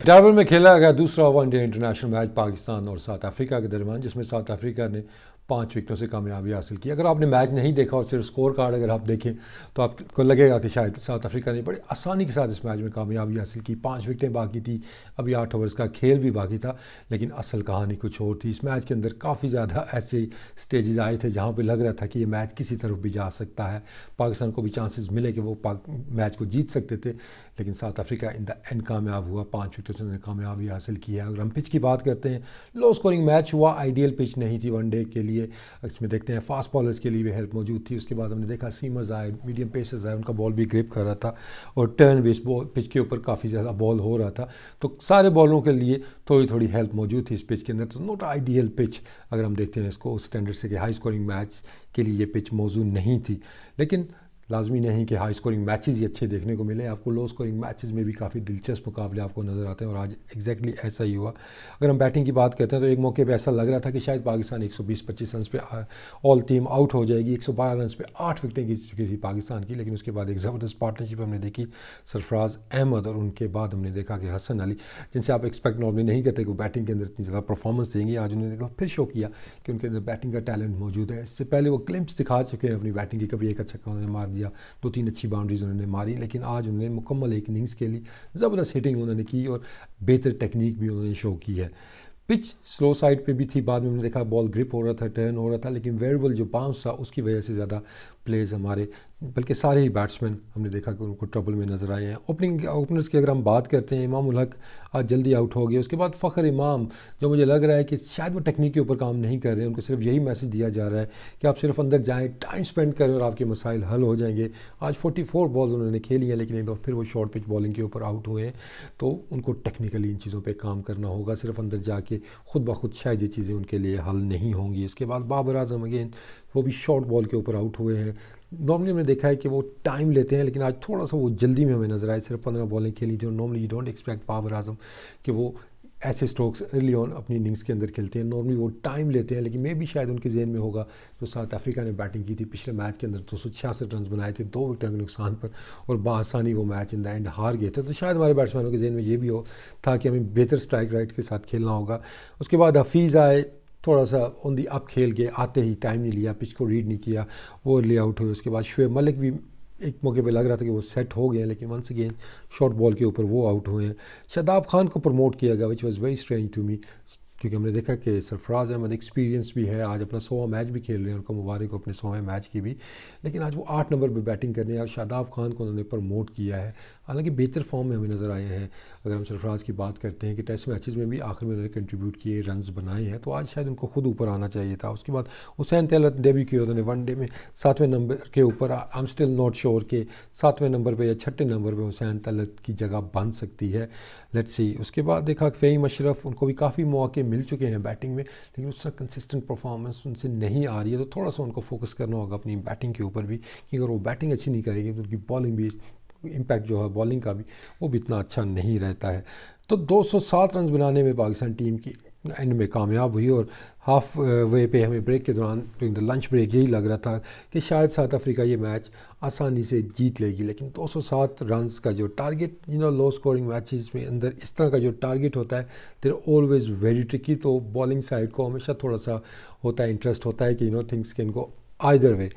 डार्बन में खेला गया दूसरा वनडे इंटरनेशनल मैच पाकिस्तान और साउथ अफ्रीका के दरमियान, जिसमें साउथ अफ्रीका ने 5 विकेटों से कामयाबी हासिल की। अगर आपने मैच नहीं देखा और सिर्फ स्कोर कार्ड अगर आप देखें तो आपको लगेगा कि शायद साउथ अफ्रीका ने बड़ी आसानी के साथ इस मैच में कामयाबी हासिल की। 5 विकेटें बाकी थी, अभी 8 ओवर्स का खेल भी बाकी था, लेकिन असल कहानी कुछ और थी। इस मैच के अंदर काफ़ी ज़्यादा ऐसे स्टेजेस आए थे जहाँ पर लग रहा था कि ये मैच किसी तरफ भी जा सकता है, पाकिस्तान को भी चांसेस मिले कि वो मैच को जीत सकते थे, लेकिन south Africa in the end कामयाब हुआ। 5 विकेटों से उन्होंने कामयाबी हासिल की है। अगर हम पिच की बात करते हैं, लो स्कोरिंग मैच हुआ, आइडियल पिच नहीं थी वनडे के लिए। इसमें देखते हैं फास्ट बॉलर्स के लिए भी हेल्प मौजूद थी। उसके बाद हमने देखा सीमर्स आए, मीडियम पेसर्स आए, उनका बॉल भी ग्रिप कर रहा था और टर्न बेस बॉल पिच के ऊपर काफ़ी ज़्यादा बॉल हो रहा था, तो सारे बॉलरों के लिए थोड़ी थोड़ी हेल्प मौजूद थी इस पिच के अंदर। तो नॉट आइडियल पिच अगर हम देखते हैं इसको उस स्टैंडर्ड से कि हाई स्कोरिंग मैच के लिए ये पिच मौजूद नहीं थी, लेकिन लाजमी नहीं कि हाई स्कोरिंग मैचेस ही अच्छे देखने को मिले, आपको लो स्कोरिंग मैचेस में भी काफ़ी दिलचस्प मुकाबले आपको नज़र आते हैं और आज एग्जैक्टली ऐसा ही हुआ। अगर हम बैटिंग की बात करते हैं तो एक मौके पे ऐसा लग रहा था कि शायद पाकिस्तान 120-25 रन पे ऑल टीम आउट हो जाएगी। 112 रन पे 8 विकेटें गिर चुकी थी पाकिस्तान की, लेकिन उसके बाद एक ज़बरदस्त पार्टनरशिप हमने देखी सरफराज अहमद और उनके बाद हमने देखा कि हसन अली, जिनसे आप एक्सपेक्ट नॉर्मली नहीं करते कि वो बैटिंग के अंदर इतनी ज़्यादा परफॉर्मेंस देंगे, आज उन्होंने फिर शो किया कि उनके अंदर बैटिंग का टैलेंट मौजूद है। इससे पहले वो ग्लिम्प्स दिखा चुके हैं अपनी बैटिंग की, कभी एक अच्छा छक्का उन्होंने मार दिया, 2-3 अच्छी बाउंड्रीज उन्होंने मारी, लेकिन आज उन्होंने मुकम्मल एक इनिंग्स के लिए ज़बरदस्त हिटिंग उन्होंने की और बेहतर टेक्निक भी उन्होंने शो की है। पिच स्लो साइड पे भी थी, बाद में हमने देखा बॉल ग्रिप हो रहा था, टर्न हो रहा था, लेकिन वेरिएबल जो बाउंस था उसकी वजह से ज़्यादा प्लेज हमारे बल्कि सारे ही बैट्समैन हमने देखा कि उनको ट्रबल में नज़र आए हैं। ओपनर्स की अगर हम बात करते हैं, इमाम उल हक आज जल्दी आउट हो गए। उसके बाद फ़खर इमाम, जो मुझे लग रहा है कि शायद वो टेक्निक के ऊपर काम नहीं कर रहे हैं, उनको सिर्फ यही मैसेज दिया जा रहा है कि आप सिर्फ अंदर जाएँ, टाइम स्पेंड करें और आपके मसाइल हल हो जाएंगे। आज 44 बॉल्स उन्होंने खेली हैं, लेकिन एक दफ़ा फिर वो शॉर्ट पिच बॉलिंग के ऊपर आउट हुए हैं, तो उनको टेक्निकली इन चीज़ों पर काम करना होगा। सिर्फ अंदर जाके खुद ब खुद शायद ये चीज़ें उनके लिए हल नहीं होंगी। इसके बाद बाबर आजम अगेन वो भी शॉर्ट बॉल के ऊपर आउट हुए हैं। नॉर्मली हमने देखा है कि वो टाइम लेते हैं, लेकिन आज थोड़ा सा वो जल्दी में हमें नजर आए। सिर्फ 15 बॉलें खेली थी और normally you don't expect Babar Azam कि वो ऐसे स्ट्रोक्स अर्ली ऑन अपनी इनिंग्स के अंदर खेलते हैं। नॉर्मली वो टाइम लेते हैं, लेकिन मे भी शायद उनके जहन में होगा जो साउथ अफ्रीका ने बैटिंग की थी पिछले मैच के अंदर, 266 रन बनाए थे 2 विकेटों के नुकसान पर और बासानी वो मैच इन द एंड हार गए थे, तो शायद हमारे बैट्समैनों के जहन में ये भी हो था कि हमें बेहतर स्ट्राइक राइट के साथ खेलना होगा। उसके बाद हफीज़ आए, थोड़ा सा ऑन दी अप खेल के आते ही टाइम नहीं लिया, पिच को रीड नहीं किया, वो ले आउट हुए। उसके बाद शुएब मलिक भी एक मौके पे लग रहा था कि वो सेट हो गए हैं, लेकिन वंस अगेन शॉर्ट बॉल के ऊपर वो आउट हुए हैं। शादाब खान को प्रमोट किया गया, which was very strange to me, क्योंकि हमने देखा कि सरफराज अहमद एक्सपीरियंस भी है, आज अपना 100वां मैच भी खेल रहे हैं, उनको मुबारक हो अपने 100वें मैच की भी, लेकिन आज वो 8 नंबर पे बैटिंग करने हैं और शादाब खान को उन्होंने प्रमोट किया है। हालांकि बेहतर फॉर्म में हमें नज़र आए हैं। अगर हम सरफराज की बात करते हैं कि टेस्ट मैचेस में भी आखिर में उन्होंने कंट्रीब्यूट किए, रन्स बनाए हैं, तो आज शायद उनको खुद ऊपर आना चाहिए था। उसके बाद हुसैन तलत डेब्यू किया उन्होंने वनडे में 7वें नंबर के ऊपर। I am still not sure कि 7वें नंबर पर या 6ठे नंबर पर हुसैन तलत की जगह बन सकती है, लेट्स सी। उसके बाद देखा फ़हीम अशरफ, उनको भी काफ़ी मौके मिल चुके हैं बैटिंग में, लेकिन उसका कंसिस्टेंट परफॉर्मेंस उनसे नहीं आ रही है, तो थोड़ा सा उनको फोकस करना होगा अपनी बैटिंग के ऊपर भी, कि अगर वो बैटिंग अच्छी नहीं करेगी तो उनकी बॉलिंग भी, इम्पैक्ट जो है बॉलिंग का भी, वो भी इतना अच्छा नहीं रहता है। तो 207 रन बनाने में पाकिस्तान टीम की एंड में कामयाब हुई और हाफ वे पे हमें ब्रेक के दौरान ड्यूरिंग द लंच ब्रेक यही लग रहा था कि शायद साउथ अफ्रीका ये मैच आसानी से जीत लेगी, लेकिन 207 रन्स का जो टारगेट, लो स्कोरिंग मैचेस में अंदर इस तरह का जो टारगेट होता है, देर ऑलवेज वेरी ट्रिकी। तो बॉलिंग साइड को हमेशा थोड़ा सा होता है, इंटरेस्ट होता है कि things can go either way.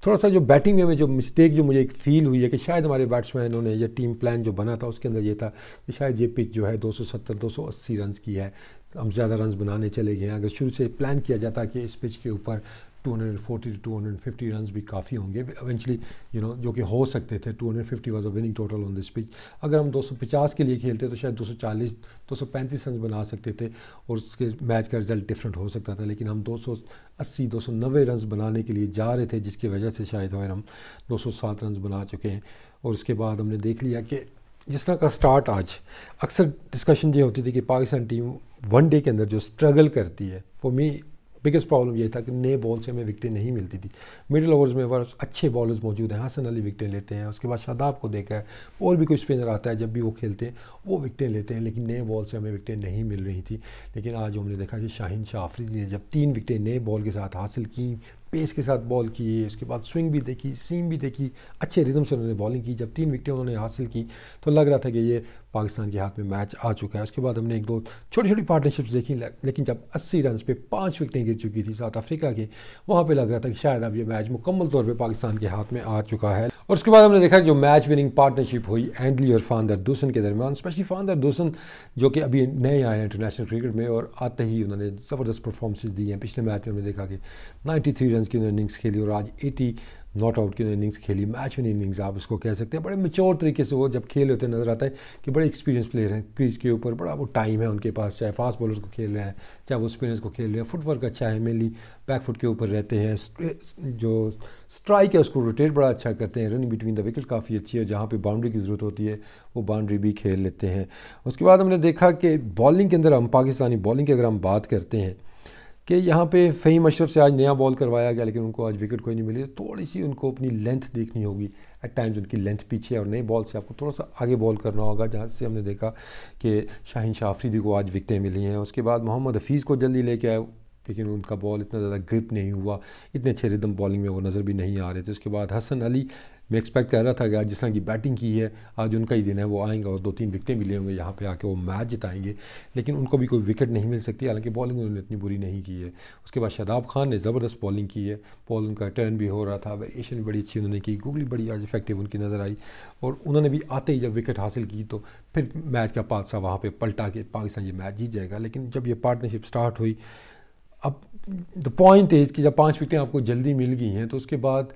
थोड़ा सा जो बैटिंग में जो मिस्टेक जो मुझे एक फ़ील हुई है कि शायद हमारे बैट्समैनों ने, या टीम प्लान जो बना था उसके अंदर ये था कि शायद ये पिच जो है 270-280 रन की है, हम ज़्यादा रन बनाने चले गए हैं। अगर शुरू से प्लान किया जाता कि इस पिच के ऊपर 240-250 रन भी काफ़ी होंगे इवेंचुअली, जो कि हो सकते थे। 250 was a winning total on this pitch. अगर हम 250 के लिए खेलते तो शायद 240-235 रन बना सकते थे और उसके मैच का रिजल्ट डिफरेंट हो सकता था, लेकिन हम 280-290 रन बनाने के लिए जा रहे थे, जिसकी वजह से शायद हम 207 रन बना चुके हैं। और उसके बाद हमने देख लिया कि जिस तरह का स्टार्ट, आज अक्सर डिस्कशन ये होती थी कि पाकिस्तान टीम वनडे के अंदर जो स्ट्रगल करती है, फॉर मी बिगेस्ट प्रॉब्लम ये था कि नए बॉल से हमें विकटें नहीं मिलती थी। मिडिल ओवर्स में वर्ष अच्छे बॉलर्स मौजूद हैं, हसन अली विकटें लेते हैं, उसके बाद शादाब को देखा है, और भी कोई स्पिनर आता है, जब भी वो खेलते हैं वो विकटें लेते हैं, लेकिन नए बॉल से हमें विकटें नहीं मिल रही थी। लेकिन आज हमने देखा कि शाहीन शाह अफरीदी ने जब 3 विकटें नए बॉल के साथ हासिल की पेस के साथ बॉल किए, उसके बाद स्विंग भी देखी, सीम भी देखी, अच्छे रिदम से उन्होंने बॉलिंग की। जब 3 विकेटें उन्होंने हासिल की तो लग रहा था कि ये पाकिस्तान के हाथ में मैच आ चुका है। उसके बाद हमने 1-2 छोटी छोटी पार्टनरशिप्स देखी, लेकिन जब 80 रन पे 5 विकेटें गिर चुकी थी साउथ अफ्रीका की, वहाँ पे लग रहा था कि शायद अब ये मैच मुकम्मल तौर पे पाकिस्तान के हाथ में आ चुका है। और उसके बाद हमने देखा कि जो मैच विनिंग पार्टनरशिप हुई एंडली और फानदर दूसन के दरमियान, स्पेशली फानदर दूसन जो कि अभी नए आए हैं इंटरनेशनल क्रिकेट में, और आते ही उन्होंने ज़बरदस्त परफॉर्मेंसेज दी हैं। पिछले मैच में हमने देखा कि 93 रन की उन्होंने इनिंग्स खेली और आज 80 नॉट आउट की इनिंग्स खेली। मैच विनिंग इनिंग्स आप उसको कह सकते हैं। बड़े मेच्योर तरीके से वो जब खेल होते नज़र आता है कि बड़े एक्सपीरियंस प्लेयर हैं, क्रीज के ऊपर बड़ा वो टाइम है उनके पास, चाहे फास्ट बॉलर्स को खेल रहे हैं, चाहे वो स्पिनर्स को खेल रहे हैं। फुटवर्क अच्छा है, मेनली बैक फुट के ऊपर रहते हैं, जो स्ट्राइक है उसको रोटेट बड़ा अच्छा करते हैं, रनिंग बिटवीन द विकेट काफ़ी अच्छी है, जहाँ पे बाउंड्री की ज़रूरत होती है वो बाउंड्री भी खेल लेते हैं। उसके बाद हमने देखा कि बॉलिंग के अंदर हम पाकिस्तानी बॉलिंग की अगर हम बात करते हैं कि यहाँ पे फ़हीम अशरफ से आज नया बॉल करवाया गया, लेकिन उनको आज विकेट कोई नहीं मिली। थोड़ी सी उनको अपनी लेंथ देखनी होगी, एट टाइम्स उनकी लेंथ पीछे है और नए बॉल से आपको थोड़ा सा आगे बॉल करना होगा, जहाँ से हमने देखा कि शाहीन शाह अफरीदी को आज विकेटें मिली हैं। उसके बाद मोहम्मद हफीज़ को जल्दी लेके आए, लेकिन उनका बॉल इतना ज़्यादा ग्रिप नहीं हुआ, इतने अच्छे रिदम बॉलिंग में वो नज़र भी नहीं आ रहे थे। उसके बाद हसन अली, मैं एक्सपेक्ट कर रहा था कि आज जिस तरह की बैटिंग की है, आज उनका ही दिन है, वो आएंगे और 2-3 विकेटें भी लेंगे, यहाँ पे आके वो मैच जिताएंगे, लेकिन उनको भी कोई विकेट नहीं मिल सकती। हालांकि बॉलिंग उन्होंने इतनी बुरी नहीं की है। उसके बाद शादाब खान ने ज़बरदस्त बॉलिंग की है, बॉल उनका टर्न भी हो रहा था, वेरिएशन भी बड़ी अच्छी उन्होंने की, गूगली बड़ी आज इफेक्टिव उनकी नज़र आई, और उन्होंने भी आते ही जब विकेट हासिल की तो फिर मैच का पादशाह वहाँ पर पलटा के पाकिस्तान ये मैच जीत जाएगा। लेकिन जब ये पार्टनरशिप स्टार्ट हुई, अब द पॉइंट इज़ कि जब 5 विकेटें आपको जल्दी मिल गई हैं तो उसके बाद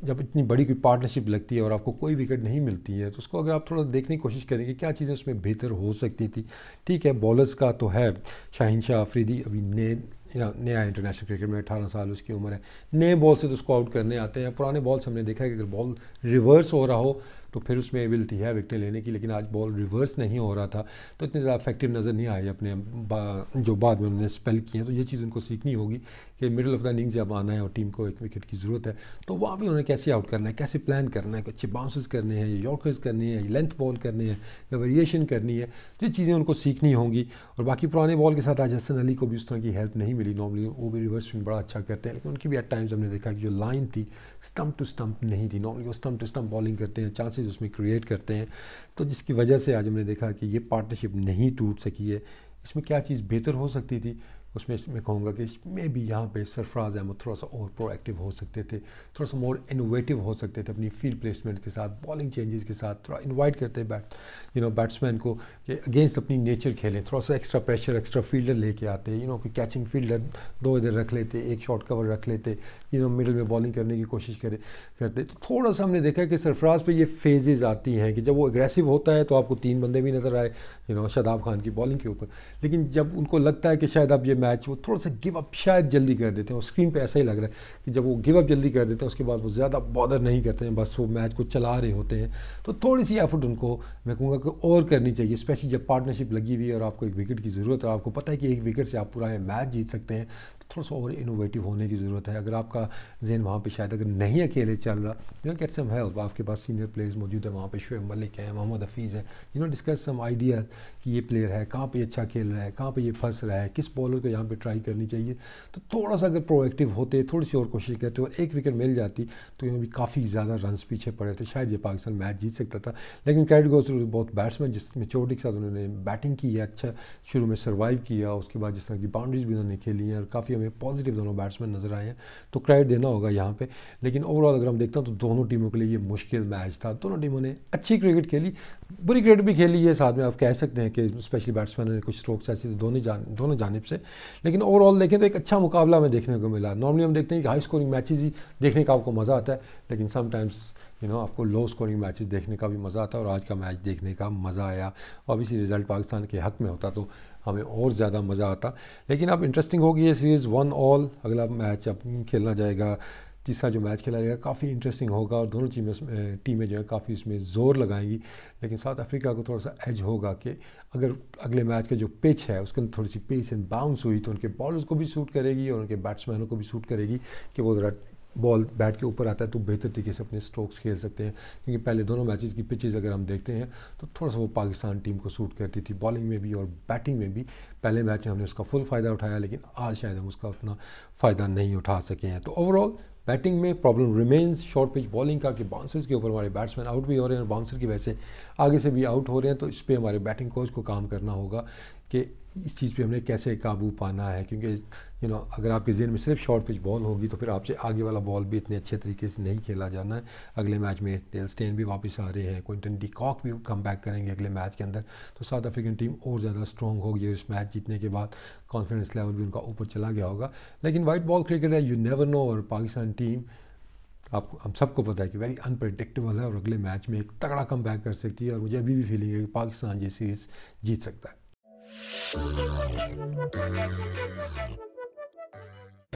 जब इतनी बड़ी कोई पार्टनरशिप लगती है और आपको कोई विकेट नहीं मिलती है, तो उसको अगर आप थोड़ा देखने की कोशिश करेंगे क्या चीज़ें उसमें बेहतर हो सकती थी। ठीक है, बॉलर्स का तो है, शाहीन शाह अफरीदी अभी नया इंटरनेशनल क्रिकेट में 18 साल उसकी उम्र है, नए बॉल से तो उसको आउट करने आते हैं। पुराने बॉल से हमने देखा है कि अगर बॉल रिवर्स हो रहा हो तो फिर उसमें एबिलिटी है विकेट लेने की, लेकिन आज बॉल रिवर्स नहीं हो रहा था तो इतनी ज़्यादा इफेक्टिव नज़र नहीं आई अपने जो बाद में उन्होंने स्पेल किए हैं। तो ये चीज़ उनको सीखनी होगी कि मिडिल ऑफ द इनिंग्स जब आना है और टीम को एक विकेट की ज़रूरत है तो वहाँ भी उन्हें कैसे आउट करना है, कैसे प्लान करना है, अच्छे बाउंसेस करने हैं, यॉर्कर्स करने हैं, लेंथ बॉल करनी है या वेरिएशन करनी है, तो ये चीज़ें उनको सीखनी होंगी। और बाकी पुराने बॉल के साथ आज हसन अली को भी उस तरह की हेल्प नहीं मिली, नॉर्मली वो भी रिवर्स स्विंग बड़ा अच्छा करते हैं, लेकिन उनकी भी एट टाइम्स हमने देखा कि जो लाइन थी स्टम्प टू स्टम्प नहीं थी। नॉर्मली वो स्टम्प टू स्टम्प बॉलिंग करते हैं, चांसेस उसमें क्रिएट करते हैं, तो जिसकी वजह से आज हमने देखा कि ये पार्टनरशिप नहीं टूट सकी है। इसमें क्या चीज़ बेहतर हो सकती थी, उसमें मैं कहूँगा कि इसमें भी यहाँ पे सरफराज अहमद थोड़ा सा और प्रोएक्टिव हो सकते थे, थोड़ा सा मोर इनोवेटिव हो सकते थे, अपनी फील्ड प्लेसमेंट के साथ, बॉलिंग चेंजेस के साथ थोड़ा इनवाइट करते बैट्समैन को कि अगेंस्ट अपनी नेचर खेलें, थोड़ा सा एक्स्ट्रा प्रेशर, एक्स्ट्रा फील्डर लेके आते, कोई कैचिंग फील्डर 2 इधर रख लेते, एक शॉट कवर रख लेते, मिडिल में बॉलिंग करने की कोशिश करते। तो थोड़ा सा हमने देखा कि सरफराज पे ये फेजेस आती हैं कि जब वो एग्रेसिव होता है तो आपको 3 बंदे भी नज़र आए शादाब खान की बॉलिंग के ऊपर, लेकिन जब उनको लगता है कि शायद अब ये मैच, वो थोड़ा सा गिव अप शायद जल्दी कर देते हैं, और स्क्रीन पे ऐसा ही लग रहा है कि जब वो गिव अप जल्दी कर देते हैं उसके बाद वो ज़्यादा बॉदर नहीं करते हैं, बस वो मैच को चला रहे होते हैं। तो थोड़ी सी एफर्ट उनको मैं कहूँगा कि और करनी चाहिए, स्पेशली जब पार्टनरशिप लगी हुई है और आपको एक विकेट की ज़रूरत है, आपको पता है कि एक विकेट से आप पूरा मैच जीत सकते हैं, तो थोड़ा सा और इनोवेटिव होने की ज़रूरत है। अगर आपका जहन वहाँ पे शायद अगर नहीं अकेले चल रहा, गेट सम हेल्प, आपके पास सीनियर प्लेयर्स मौजूद है, वहाँ पे शुएब मलिक है, मोहम्मद हफीज़ है, डिस्कस सम आइडिया कि ये प्लेयर है, कहाँ पे अच्छा खेल रहा है, कहाँ पे ये फंस रहा है, किस बॉलर को यहाँ पे ट्राई करनी चाहिए। तो थोड़ा सा अगर प्रोएक्टिव होते, थोड़ी सी और कोशिश करते और एक विकेट मिल जाती तो यहाँ भी काफ़ी ज़्यादा रन्स पीछे पड़े थे, शायद ये पाकिस्तान मैच जीत सकता था। लेकिन क्रेडिट गोज़ टू बहुत बैट्समैन जिस मेच्योरिटी के साथ उन्होंने बैटिंग की है, अच्छा शुरू में सर्वाइव किया, उसके बाद जिस तरह की बाउंड्रीज भी उन्होंने खेली हैं और काफ़ी हमें पॉजिटिव दोनों बैट्समैन नज़र आए हैं, तो क्रेडिट देना होगा यहाँ पे। लेकिन ओवरऑल अगर हम देखते हैं तो दोनों टीमों के लिए ये मुश्किल मैच था। दोनों टीमों ने अच्छी क्रिकेट खेली, बुरी क्रिकेट भी खेली है साथ में, आप कह सकते हैं कि स्पेशली बैट्समैन ने कुछ स्ट्रोक्स ऐसे थे दोनों जानिब से, लेकिन ओवरऑल देखें तो एक अच्छा मुकाबला हमें देखने को मिला। नॉर्मली हम देखते हैं कि हाई स्कोरिंग मैचेस ही देखने का आपको मज़ा आता है, लेकिन समटाइम्स आपको लो स्कोरिंग मैचेस देखने का भी मज़ा आता है, और आज का मैच देखने का मज़ा आया। ऑब्वियसली रिज़ल्ट पाकिस्तान के हक़ में होता तो हमें और ज़्यादा मज़ा आता, लेकिन अब इंटरेस्टिंग होगी ये सीरीज़ 1-1। अगला मैच अब खेलना जाएगा, तीसरा जो मैच खेला जाएगा काफ़ी इंटरेस्टिंग होगा, और दोनों टीमें जो है काफ़ी इसमें ज़ोर लगाएंगी। लेकिन साउथ अफ्रीका को थोड़ा सा एज होगा कि अगर अगले मैच का जो पिच है उसके अंदर थोड़ी सी पेस एंड बाउंस हुई तो उनके बॉलर्स को भी सूट करेगी और उनके बैट्समैनों को भी सूट करेगी कि वो ज़रा बॉल बैट के ऊपर आता है तो बेहतर तरीके से अपने स्ट्रोक्स खेल सकते हैं, क्योंकि पहले दोनों मैचेस की पिचेस अगर हम देखते हैं तो थोड़ा सा वो पाकिस्तान टीम को सूट करती थी, बॉलिंग में भी और बैटिंग में भी। पहले मैच में हमने उसका फुल फ़ायदा उठाया, लेकिन आज शायद हम उसका उतना फ़ायदा नहीं उठा सके हैं। तो ओवरऑल बैटिंग में problem remains short pitch bowling का, कि बाउंसर्स के ऊपर हमारे बैट्समैन आउट भी हो रहे हैं और बाउंसर की वजह से आगे से भी आउट हो रहे हैं। तो इस पर हमारे बैटिंग कोच को काम करना होगा कि इस चीज़ पे हमने कैसे काबू पाना है, क्योंकि अगर आपके ज़हन में सिर्फ शॉर्ट पिच बॉल होगी तो फिर आपसे आगे वाला बॉल भी इतने अच्छे तरीके से नहीं खेला जाना है। अगले मैच में डेल स्टेन भी वापस आ रहे हैं, क्विंटन डी कॉक भी कम बैक करेंगे अगले मैच के अंदर, तो साउथ अफ्रीकन टीम और ज़्यादा स्ट्रॉन्ग होगी। इस मैच जीतने के बाद कॉन्फिडेंस लेवल भी उनका ऊपर चला गया होगा। लेकिन वाइट बॉल क्रिकेट है, यू नेवर नो, और पाकिस्तान टीम आपको हम सबको पता है कि वेरी अनप्रेडिक्टेबल है और अगले मैच में एक तगड़ा कम बैक कर सकती है, और मुझे अभी भी फीलिंग है कि पाकिस्तान ये सीरीज़ जीत सकता है।